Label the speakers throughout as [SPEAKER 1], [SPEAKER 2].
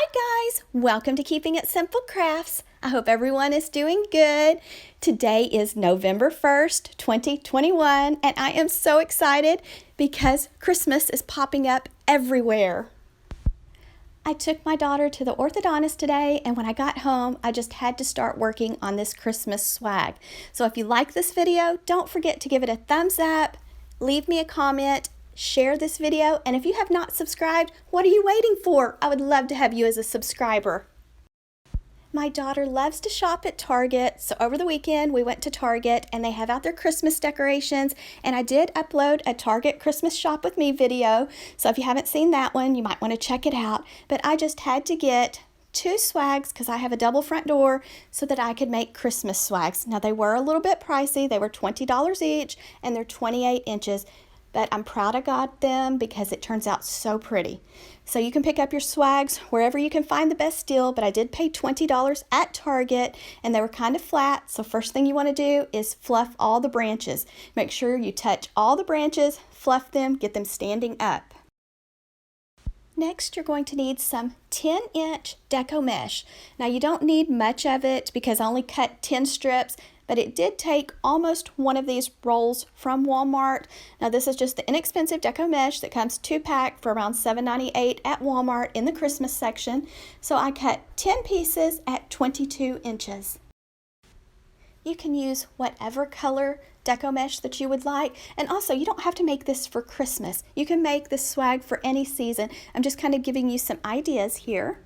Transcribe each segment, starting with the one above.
[SPEAKER 1] Hi guys, welcome to Keeping It Simple Crafts. I hope everyone is doing good. Today is November 1st, 2021, and I am so excited because Christmas is popping up everywhere. I took my daughter to the orthodontist today, and when I got home, I just had to start working on this Christmas swag. So if you like this video, don't forget to give it a thumbs up, leave me a comment, share this video, and if you have not subscribed, what are you waiting for? I would love to have you as a subscriber. My daughter loves to shop at Target, so over the weekend we went to Target and they have out their Christmas decorations, and I did upload a Target Christmas Shop With Me video, so if you haven't seen that one, you might want to check it out. But I just had to get two swags because I have a double front door so that I could make Christmas swags. Now they were a little bit pricey, they were $20 each and they're 28 inches. But I'm proud I got them because it turns out so pretty. So you can pick up your swags wherever you can find the best deal, but I did pay $20 at Target and they were kind of flat. So first thing you want to do is fluff all the branches. Make sure you touch all the branches, fluff them, get them standing up. Next, you're going to need some 10-inch deco mesh. Now you don't need much of it because I only cut 10 strips, but it did take almost one of these rolls from Walmart. Now this is just the inexpensive deco mesh that comes 2-pack for around $7.98 at Walmart in the Christmas section. So I cut 10 pieces at 22 inches. You can use whatever color deco mesh that you would like, and also you don't have to make this for Christmas. You can make this swag for any season. I'm just kind of giving you some ideas here.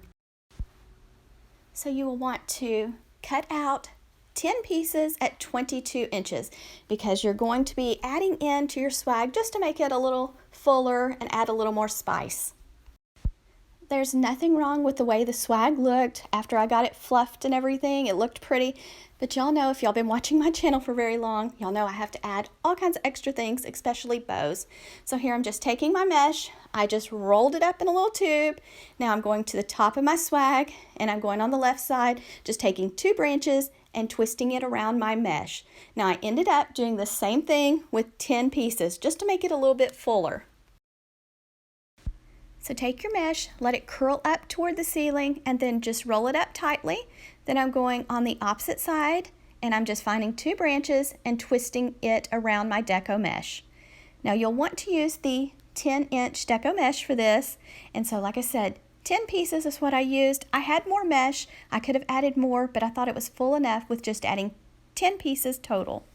[SPEAKER 1] So you will want to cut out 10 pieces at 22 inches because you're going to be adding into your swag just to make it a little fuller and add a little more spice. There's nothing wrong with the way the swag looked after I got it fluffed and everything. It looked pretty, but y'all know, if y'all been watching my channel for very long, y'all know I have to add all kinds of extra things, especially bows. So here I'm just taking my mesh, I just rolled it up in a little tube. Now I'm going to the top of my swag and I'm going on the left side, just taking 2 branches and twisting it around my mesh. Now I ended up doing the same thing with 10 pieces just to make it a little bit fuller. So take your mesh, let it curl up toward the ceiling, and then just roll it up tightly. Then I'm going on the opposite side and I'm just finding 2 branches and twisting it around my deco mesh. Now you'll want to use the 10-inch deco mesh for this, and so like I said, 10 pieces is what I used. I had more mesh, I could have added more, but I thought it was full enough with just adding 10 pieces total.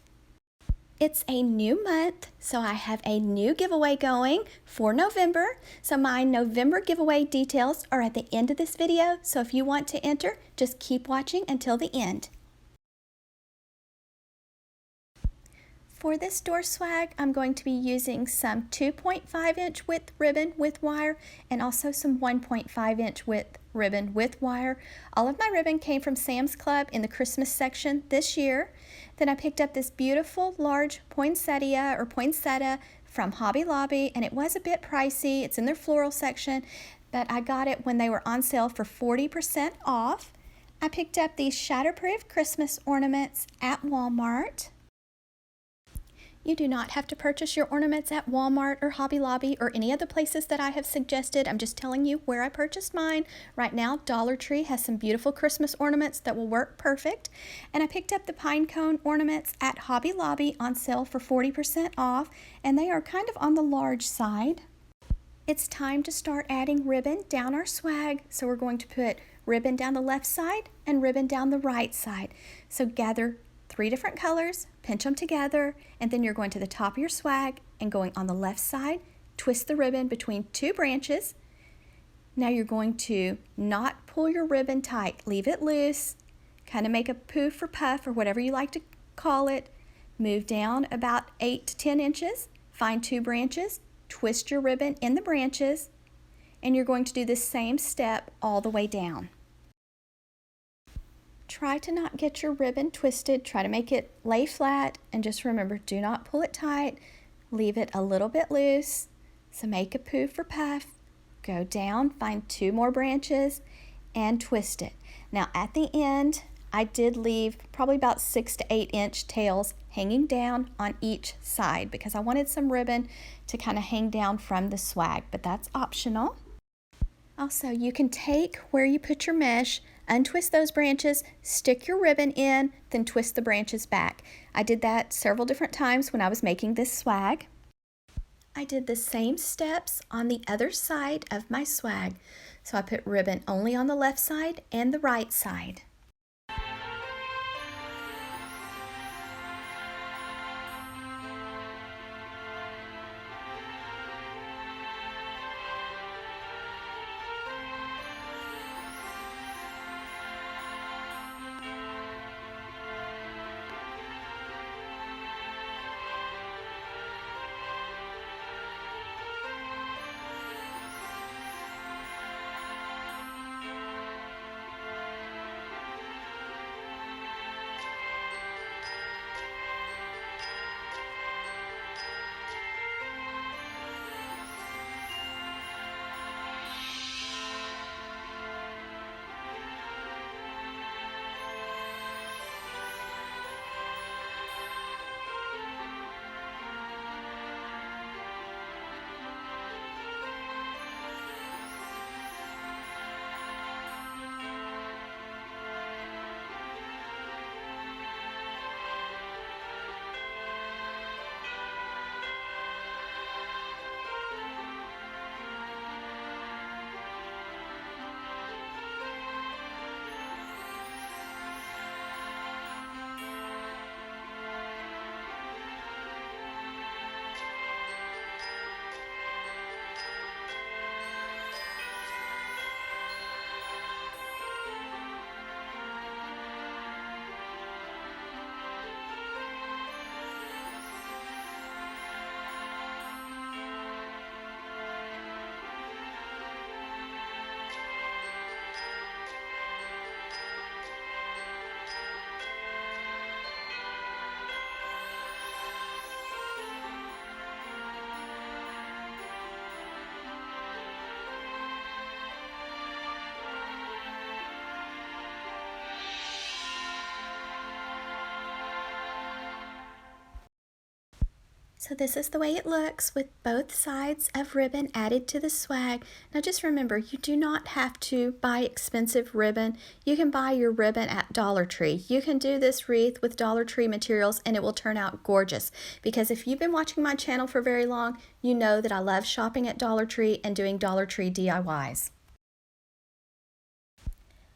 [SPEAKER 1] It's a new month, so I have a new giveaway going for November. So my November giveaway details are at the end of this video, so if you want to enter, just keep watching until the end. For this door swag, I'm going to be using some 2.5-inch width ribbon with wire and also some 1.5-inch width ribbon with wire. All of my ribbon came from Sam's Club in the Christmas section this year. Then I picked up this beautiful large poinsettia from Hobby Lobby, and it was a bit pricey. It's in their floral section, but I got it when they were on sale for 40% off. I picked up these shatterproof Christmas ornaments at Walmart. You do not have to purchase your ornaments at Walmart or Hobby Lobby or any of the places that I have suggested. I'm just telling you where I purchased mine. Right now, Dollar Tree has some beautiful Christmas ornaments that will work perfect. And I picked up the pine cone ornaments at Hobby Lobby on sale for 40% off, and they are kind of on the large side. It's time to start adding ribbon down our swag. So we're going to put ribbon down the left side and ribbon down the right side. So gather 3 different colors, pinch them together, and then you're going to the top of your swag and going on the left side, twist the ribbon between 2 branches. Now you're going to not pull your ribbon tight, leave it loose, kind of make a poof or puff or whatever you like to call it. Move down about 8 to 10 inches, find 2 branches, twist your ribbon in the branches, and you're going to do the same step all the way down. Try to not get your ribbon twisted, try to make it lay flat, and just remember, do not pull it tight, leave it a little bit loose. So make a poof or puff, go down, find 2 more branches, and twist it. Now at the end, I did leave probably about 6 to 8 inch tails hanging down on each side because I wanted some ribbon to kind of hang down from the swag, but that's optional. Also, you can take where you put your mesh, untwist those branches, stick your ribbon in, then twist the branches back. I did that several different times when I was making this swag. I did the same steps on the other side of my swag. So I put ribbon only on the left side and the right side. So this is the way it looks with both sides of ribbon added to the swag. Now just remember, you do not have to buy expensive ribbon. You can buy your ribbon at Dollar Tree. You can do this wreath with Dollar Tree materials and it will turn out gorgeous. Because if you've been watching my channel for very long, you know that I love shopping at Dollar Tree and doing Dollar Tree DIYs.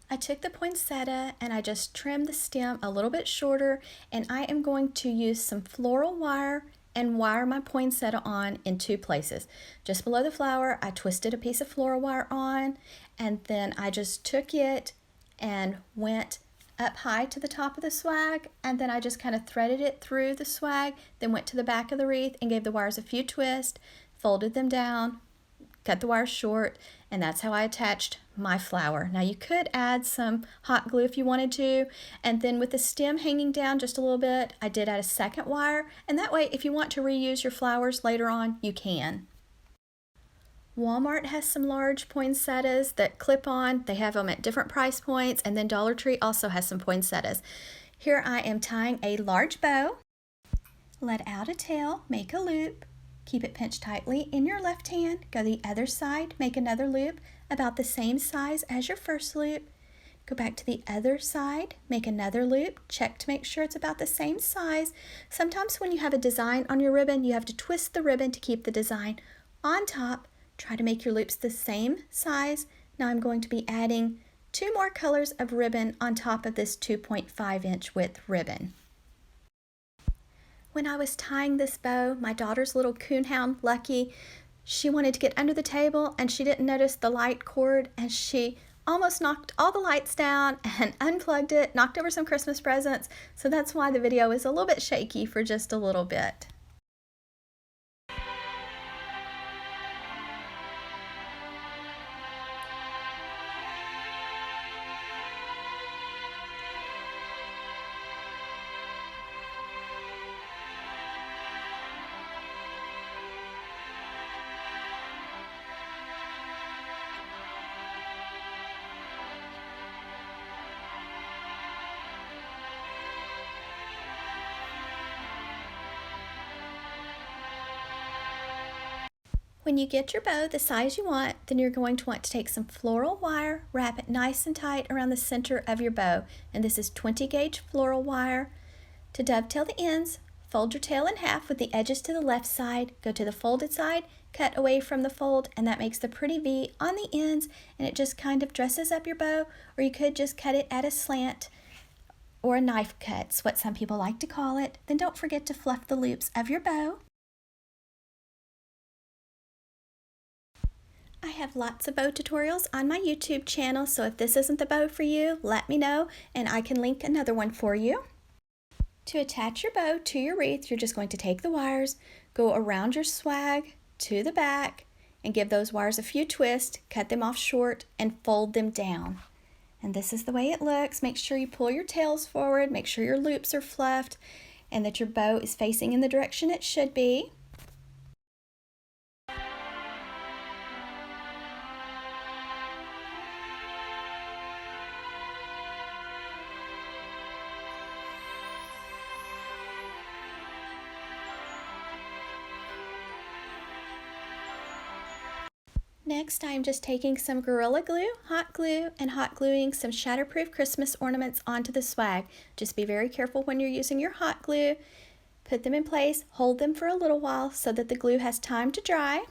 [SPEAKER 1] I took the poinsettia and I just trimmed the stem a little bit shorter, and I am going to use some floral wire and wire my poinsettia on in two places. Just below the flower, I twisted a piece of floral wire on, and then I just took it and went up high to the top of the swag, and then I just kind of threaded it through the swag, then went to the back of the wreath and gave the wires a few twists, folded them down, cut the wires short, and that's how I attached my flower. Now you could add some hot glue if you wanted to, and then with the stem hanging down just a little bit, I did add a second wire, and that way if you want to reuse your flowers later on, you can. Walmart has some large poinsettias that clip on. They have them at different price points, and then Dollar Tree also has some poinsettias. Here I am tying a large bow. Let out a tail, make a loop. Keep it pinched tightly in your left hand. Go the other side, make another loop about the same size as your first loop. Go back to the other side, make another loop. Check to make sure it's about the same size. Sometimes when you have a design on your ribbon, you have to twist the ribbon to keep the design on top. Try to make your loops the same size. Now I'm going to be adding 2 more colors of ribbon on top of this 2.5-inch width ribbon. When I was tying this bow, my daughter's little coonhound, Lucky, she wanted to get under the table and she didn't notice the light cord, and she almost knocked all the lights down and unplugged it, knocked over some Christmas presents. So that's why the video is a little bit shaky for just a little bit. When you get your bow the size you want, then you're going to want to take some floral wire, wrap it nice and tight around the center of your bow. And this is 20 gauge floral wire. To dovetail the ends, fold your tail in half with the edges to the left side, go to the folded side, cut away from the fold, and that makes the pretty V on the ends, and it just kind of dresses up your bow, or you could just cut it at a slant, or a knife cut's what some people like to call it. Then don't forget to fluff the loops of your bow. I have lots of bow tutorials on my YouTube channel, so if this isn't the bow for you, let me know and I can link another one for you. To attach your bow to your wreath, you're just going to take the wires, go around your swag to the back, and give those wires a few twists, cut them off short, and fold them down. And this is the way it looks. Make sure you pull your tails forward, make sure your loops are fluffed, and that your bow is facing in the direction it should be. Next, I am just taking some Gorilla Glue, and hot gluing some shatterproof Christmas ornaments onto the swag. Just be very careful when you're using your hot glue. Put them in place, hold them for a little while so that the glue has time to dry.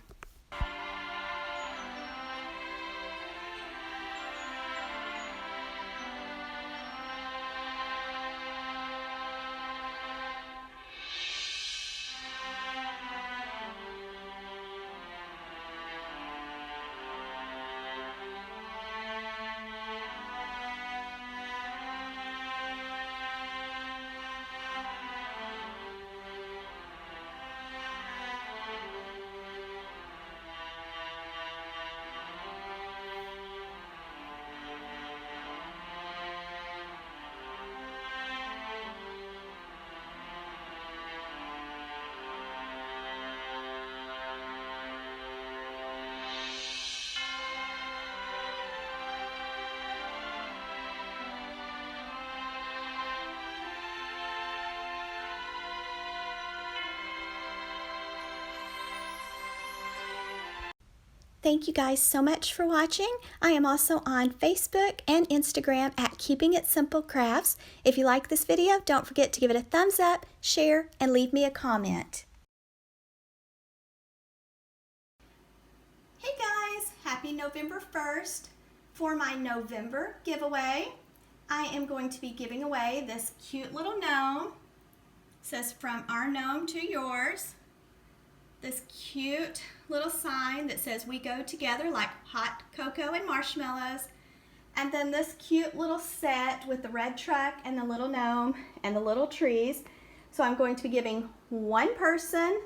[SPEAKER 1] Thank you guys so much for watching. I am also on Facebook and Instagram at Keeping It Simple Crafts. If you like this video, don't forget to give it a thumbs up, share, and leave me a comment. Hey guys, happy November 1st. For my November giveaway, I am going to be giving away this cute little gnome. It says from our gnome to yours. This cute little sign that says we go together, like hot cocoa and marshmallows. And then this cute little set with the red truck and the little gnome and the little trees. So I'm going to be giving one person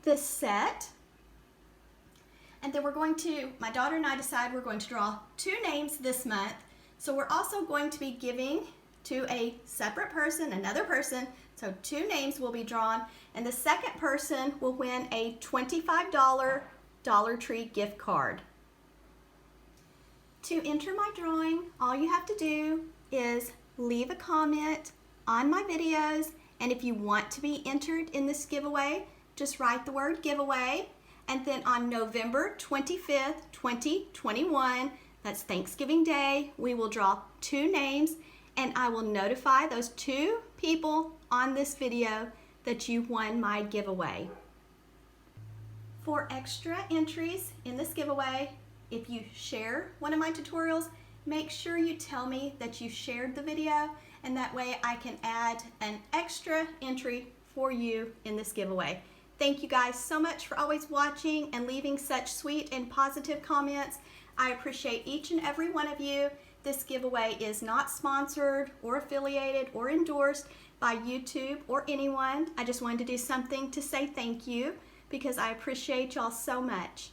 [SPEAKER 1] this set. And then my daughter and I decided we're going to draw 2 names this month. So we're also going to be giving to a separate person, another person. So 2 names will be drawn, and the second person will win a $25 Dollar Tree gift card. To enter my drawing, all you have to do is leave a comment on my videos, and if you want to be entered in this giveaway, just write the word giveaway, and then on November 25th, 2021, that's Thanksgiving Day, we will draw 2 names, and I will notify those 2 people on this video that you won my giveaway. For extra entries in this giveaway, if you share one of my tutorials, make sure you tell me that you shared the video, and that way I can add an extra entry for you in this giveaway. Thank you guys so much for always watching and leaving such sweet and positive comments. I appreciate each and every one of you. This giveaway is not sponsored or affiliated or endorsed by YouTube or anyone. I just wanted to do something to say thank you because I appreciate y'all so much.